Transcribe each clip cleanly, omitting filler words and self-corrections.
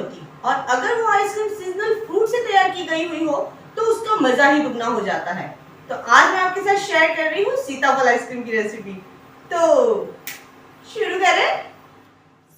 होती, और अगर वो आइसक्रीम सीजनल फ्रूट से तैयार की गई हुई हो तो उसका मजा ही दुगना हो जाता है। तो आज मैं आपके साथ शेयर कर रही हूँ सीताफल आइसक्रीम की रेसिपी। तो शुरू करें।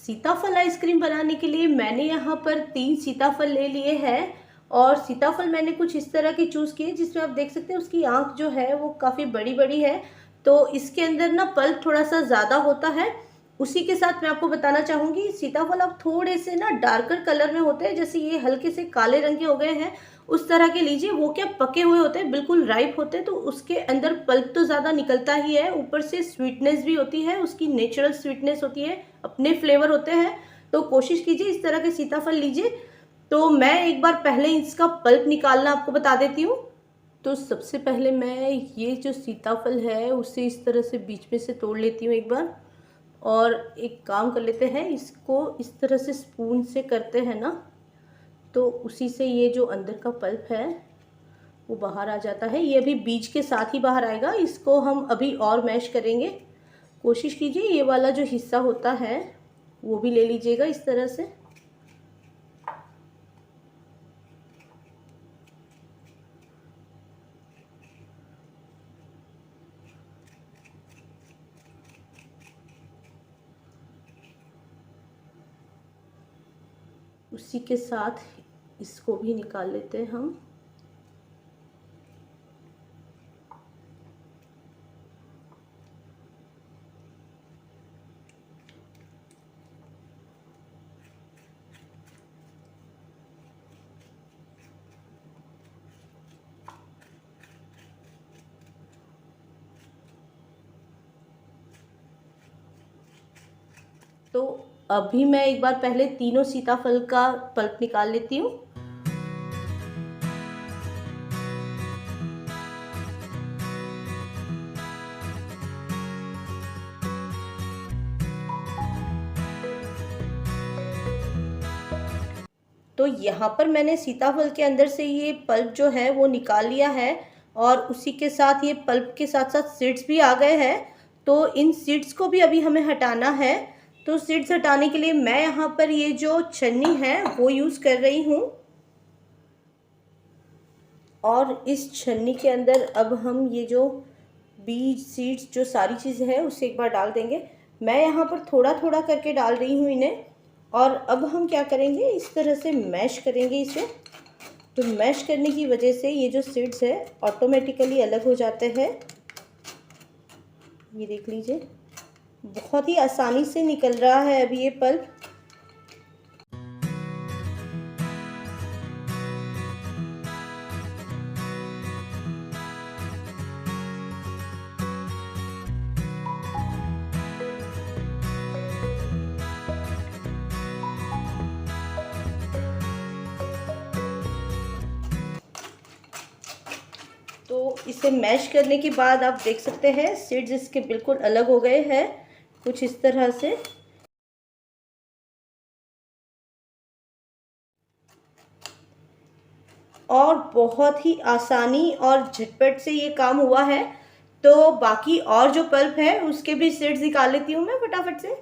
सीताफल आइसक्रीम बनाने के लिए मैंने यहाँ पर 3 सीताफल ले लिए हैं और सीताफल मैंने कुछ इस तरह के चूज़ किए जिसमें आप देख सकते हैं उसकी आंख जो है वो काफ़ी बड़ी बड़ी है, तो इसके अंदर ना पल्प थोड़ा सा ज़्यादा होता है। उसी के साथ मैं आपको बताना चाहूँगी सीताफल अब थोड़े से ना डार्कर कलर में होते हैं, जैसे ये हल्के से काले रंग के हो गए हैं उस तरह के लीजिए। वो क्या पके हुए होते हैं, बिल्कुल राइप होते हैं, तो उसके अंदर पल्प तो ज़्यादा निकलता ही है, ऊपर से स्वीटनेस भी होती है, उसकी नेचुरल स्वीटनेस होती है, अपने फ्लेवर होते हैं। तो कोशिश कीजिए इस तरह के सीताफल लीजिए। तो मैं एक बार पहले इसका पल्प निकालना आपको बता देती हूँ। तो सबसे पहले मैं ये जो सीताफल है उसे इस तरह से बीच में से तोड़ लेती हूँ एक बार, और एक काम कर लेते हैं, इसको इस तरह से स्पून से करते हैं ना, तो उसी से ये जो अंदर का पल्प है वो बाहर आ जाता है। ये अभी बीज के साथ ही बाहर आएगा, इसको हम अभी और मैश करेंगे। कोशिश कीजिए ये वाला जो हिस्सा होता है वो भी ले लीजिएगा इस तरह से। उसी के साथ इसको भी निकाल लेते हैं हम। तो अभी मैं एक बार पहले तीनों सीताफल का पल्प निकाल लेती हूँ। तो यहाँ पर मैंने सीताफल के अंदर से ये पल्प जो है वो निकाल लिया है, और उसी के साथ ये पल्प के साथ साथ सीड्स भी आ गए हैं। तो इन सीड्स को भी अभी हमें हटाना है। तो सीड्स हटाने के लिए मैं यहाँ पर ये जो छन्नी है वो यूज़ कर रही हूँ, और इस छन्नी के अंदर अब हम ये जो बीज सीड्स जो सारी चीज़ें हैं उसे एक बार डाल देंगे। मैं यहाँ पर थोड़ा थोड़ा करके डाल रही हूँ इन्हें, और अब हम क्या करेंगे, इस तरह से मैश करेंगे इसे। तो मैश करने की वजह से ये जो सीड्स है ऑटोमेटिकली अलग हो जाते हैं। ये देख लीजिए बहुत ही आसानी से निकल रहा है अभी ये पल्प। तो इसे मैश करने के बाद आप देख सकते हैं सीड्स इसके बिल्कुल अलग हो गए हैं कुछ इस तरह से। और बहुत ही आसानी और झटपट से ये काम हुआ है। तो बाकी और जो पल्प है उसके भी सीड्स निकाल लेती हूँ मैं फटाफट से।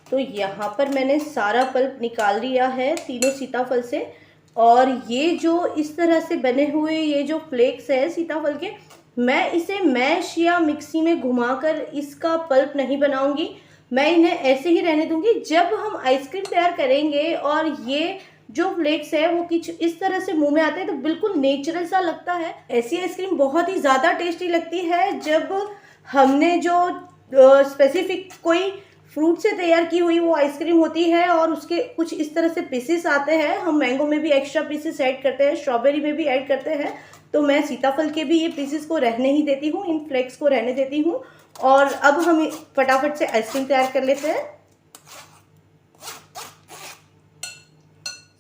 तो यहाँ पर मैंने सारा पल्प निकाल लिया है तीनों सीताफल से, और ये जो इस तरह से बने हुए ये जो फ्लेक्स है सीताफल के, मैं इसे मैश या मिक्सी में घुमाकर इसका पल्प नहीं बनाऊंगी। मैं इन्हें ऐसे ही रहने दूंगी। जब हम आइसक्रीम तैयार करेंगे और ये जो फ्लेक्स है वो कुछ इस तरह से मुंह में आते हैं तो बिल्कुल नेचुरल सा लगता है। ऐसी आइसक्रीम बहुत ही ज़्यादा टेस्टी लगती है जब हमने जो स्पेसिफिक कोई फ्रूट से तैयार की हुई वो आइसक्रीम होती है और उसके कुछ इस तरह से पीसेस आते हैं। हम मैंगो में भी एक्स्ट्रा पीसेस ऐड करते हैं, स्ट्रॉबेरी में भी ऐड करते हैं, तो मैं सीताफल के भी ये पीसेस को रहने ही देती हूँ, इन फ्लेक्स को रहने देती हूँ। और अब हम फटाफट से आइसक्रीम तैयार कर लेते हैं।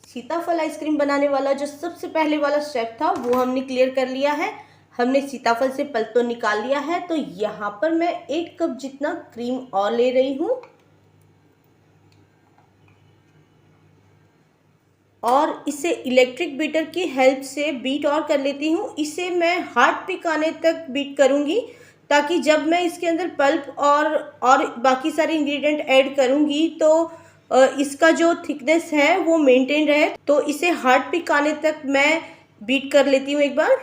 सीताफल आइसक्रीम बनाने वाला जो सबसे पहले वाला स्टेप था वो हमने क्लियर कर लिया है। हमने सीताफल से पल्प तो निकाल लिया है। तो यहाँ पर मैं 1 कप जितना क्रीम और ले रही हूँ। और इसे इलेक्ट्रिक बीटर की हेल्प से बीट और कर लेती हूँ। इसे मैं हार्ड पिक आने तक बीट करूँगी, ताकि जब मैं इसके अंदर पल्प और बाकी सारे इंग्रेडिएंट ऐड करूँगी तो इसका जो थिकनेस है वो मेंटेन रहे। तो इसे हार्ड पिक आने तक मैं बीट कर लेती हूँ एक बार।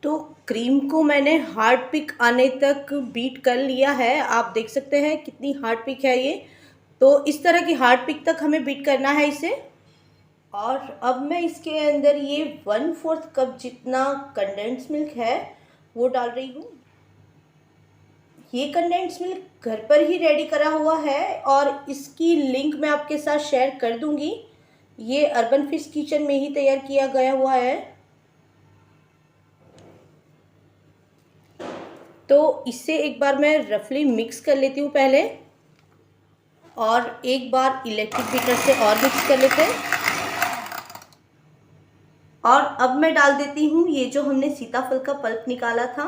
तो क्रीम को मैंने हार्ड पिक आने तक बीट कर लिया है। आप देख सकते हैं कितनी हार्ड पिक है ये। तो इस तरह की हार्ड पिक तक हमें बीट करना है इसे। और अब मैं इसके अंदर ये 1/4 कप जितना कंडेंस मिल्क है वो डाल रही हूँ। ये कंडेंस मिल्क घर पर ही रेडी करा हुआ है और इसकी लिंक मैं आपके साथ शेयर कर दूँगी। ये अर्बन फिश किचन में ही तैयार किया गया हुआ है। तो इसे एक बार मैं रफली मिक्स कर लेती हूँ पहले, और एक बार इलेक्ट्रिक बीटर से और मिक्स कर लेते हैं। और अब मैं डाल देती हूँ ये जो हमने सीताफल का पल्प निकाला था।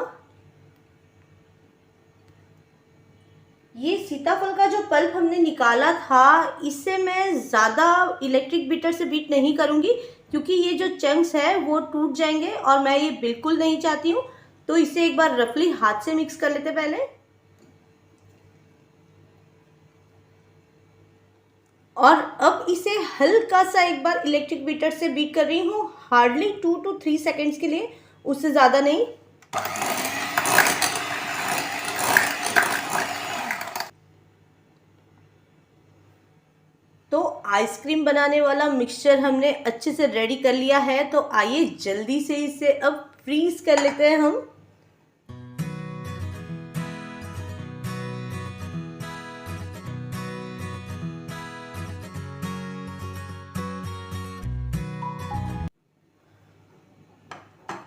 ये सीताफल का जो पल्प हमने निकाला था, इससे मैं ज़्यादा इलेक्ट्रिक बीटर से बीट नहीं करूँगी, क्योंकि ये जो चंक्स है वो टूट जाएंगे और मैं ये बिल्कुल नहीं चाहती हूँ। तो इसे एक बार रफली हाथ से मिक्स कर लेते पहले। और अब इसे हल्का सा एक बार इलेक्ट्रिक बीटर से बीट कर रही हूँ, हार्डली 2 to 3 सेकेंड्स के लिए, उससे ज़्यादा नहीं। तो आइसक्रीम बनाने वाला मिक्सचर हमने अच्छे से रेडी कर लिया है। तो आइए जल्दी से इसे अब फ्रीज कर लेते हैं हम।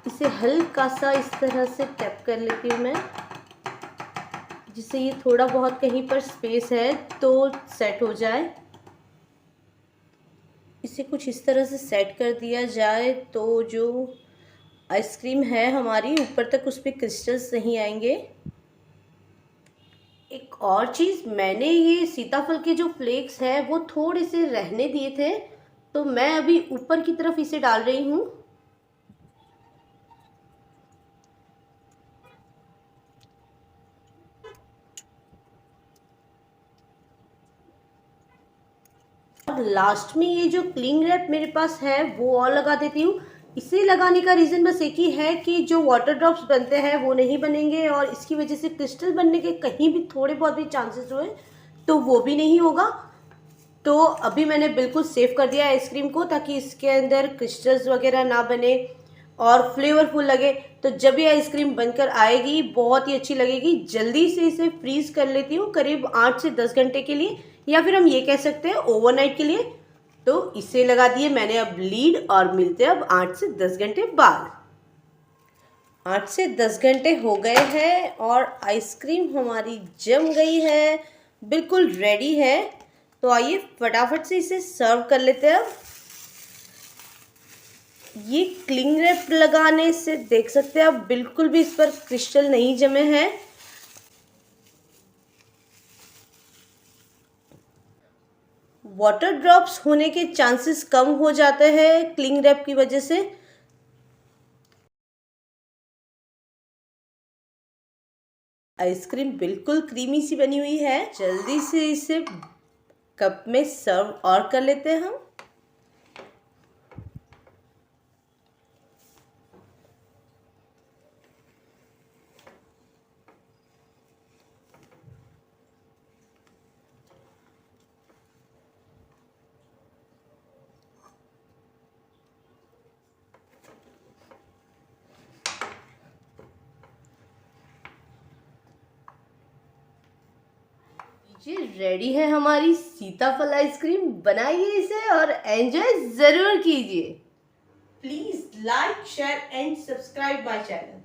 इसे हल्का सा इस तरह से टैप कर लेती हूँ मैं, जिससे ये थोड़ा बहुत कहीं पर स्पेस है तो सेट हो जाए। इसे कुछ इस तरह से सेट कर दिया जाए तो जो आइसक्रीम है हमारी ऊपर तक उस पर क्रिस्टल्स नहीं आएंगे। एक और चीज़, मैंने ये सीताफल के जो फ्लेक्स है वो थोड़े से रहने दिए थे, तो मैं अभी ऊपर की तरफ इसे डाल रही हूँ। और लास्ट में ये जो क्लिंग रैप मेरे पास है वो और लगा देती हूँ। इसे लगाने का रीज़न बस एक ही है कि जो वाटर ड्रॉप्स बनते हैं वो नहीं बनेंगे, और इसकी वजह से क्रिस्टल बनने के कहीं भी थोड़े बहुत भी चांसेस हुए तो वो भी नहीं होगा। तो अभी मैंने बिल्कुल सेव कर दिया आइसक्रीम को, ताकि इसके अंदर क्रिस्टल्स वगैरह ना बने और फ्लेवरफुल लगे। तो जब ये आइसक्रीम बनकर आएगी बहुत ही अच्छी लगेगी। जल्दी से इसे फ्रीज कर लेती हूँ करीब 8 से 10 घंटे के लिए, या फिर हम ये कह सकते हैं ओवरनाइट के लिए। तो इसे लगा दिए मैंने अब लीड, और मिलते हैं अब 8 से 10 घंटे बाद। 8 से 10 घंटे हो गए हैं और आइसक्रीम हमारी जम गई है, बिल्कुल रेडी है। तो आइए फटाफट से इसे सर्व कर लेते हैं। अब ये क्लिंग रैप लगाने से देख सकते हैं आप बिल्कुल भी इस पर क्रिस्टल नहीं जमे हैं। वाटर ड्रॉप्स होने के चांसेस कम हो जाते हैं क्लिंग रैप की वजह से। आइसक्रीम बिल्कुल क्रीमी सी बनी हुई है। जल्दी से इसे कप में सर्व और कर लेते हैं हम। जी रेडी है हमारी सीताफल आइसक्रीम। बनाइए इसे और एंजॉय ज़रूर कीजिए। Please like, share and subscribe my channel.